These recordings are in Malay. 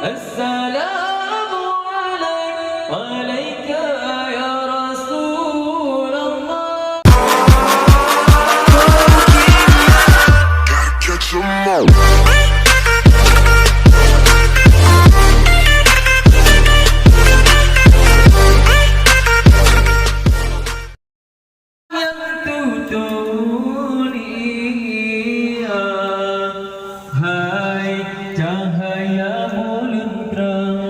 Assalamu alayka ya Rasulullah. Gotta catch 'em all. Hai cahaya bulan terang,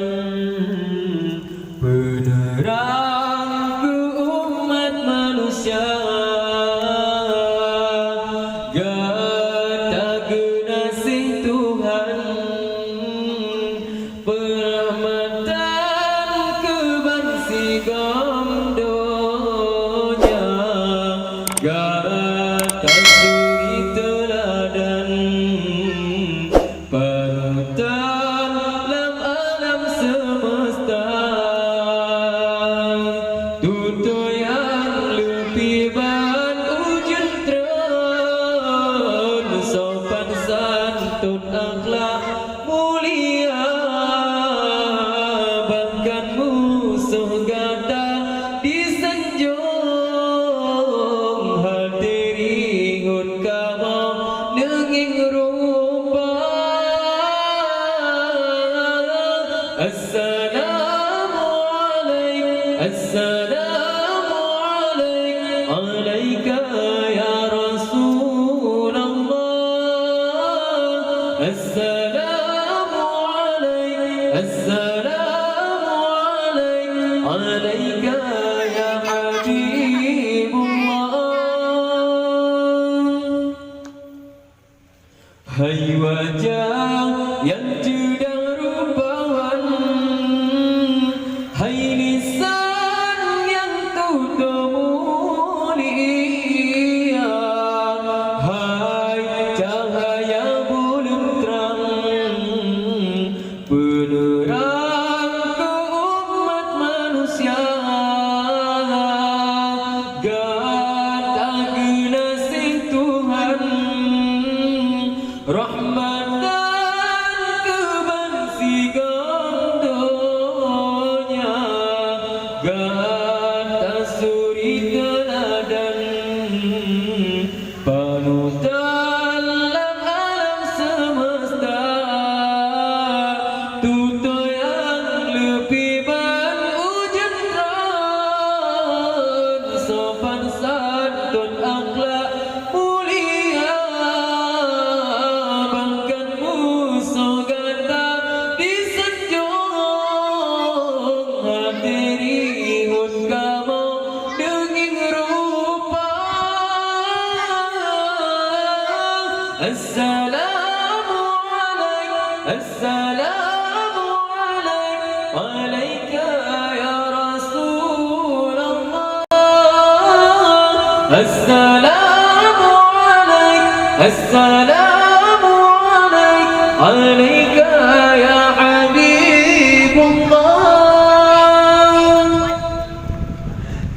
penerang ke umat manusia. Gata genasih Tuhan, perahmatan ke bangsi gamdonya. Gata suri teladan, panutan dalam alam semesta. Tutur yang lebih ban ujung tren, sopan santun akhlak mulia. Bahkan musuh gata disanjung, hati ringut kamu nenging rupa. Assalamu alayka ya Rasulullah. Assalamu alayka ya Habibullah. Hai wajah yang sedang rupawan, hai lisan yang tutur mulia, hai cahaya bulan terang, penerang ke umat manusia. Gata genasih Tuhan, rahmatan ke bangsi gamdonya. Gata suri teladan, panutan dalam alam semesta. Tutur yang lebih ban ujung tren, sopan santun akhlak mulia. Bahkan musuh gata disanjung, hati ringut kamu denging rupa. Assalamu alayka ya Rasulullah. Assalamu alayka ya Habibullah.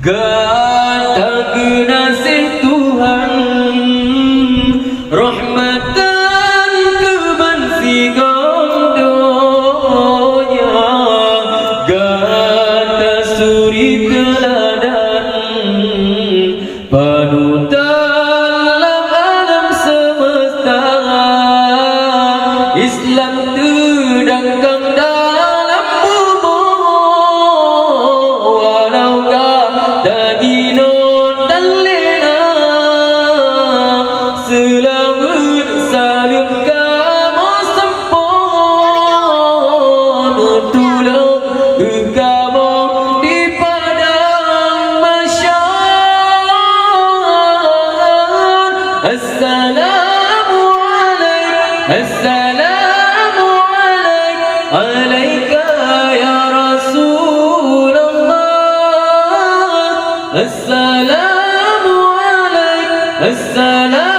Gata genasih Tuhan, rahmatan ke bangsi gamdonya. Gata suri teladan, panutan dalam alam semesta. Islam terdangkang dalam bubur, walau kata ginon dan lena. Selamat salut kamu sempurna, tolong kamu di padang mahsyar. Assalamu alayka ya Rasulullah. Assalamu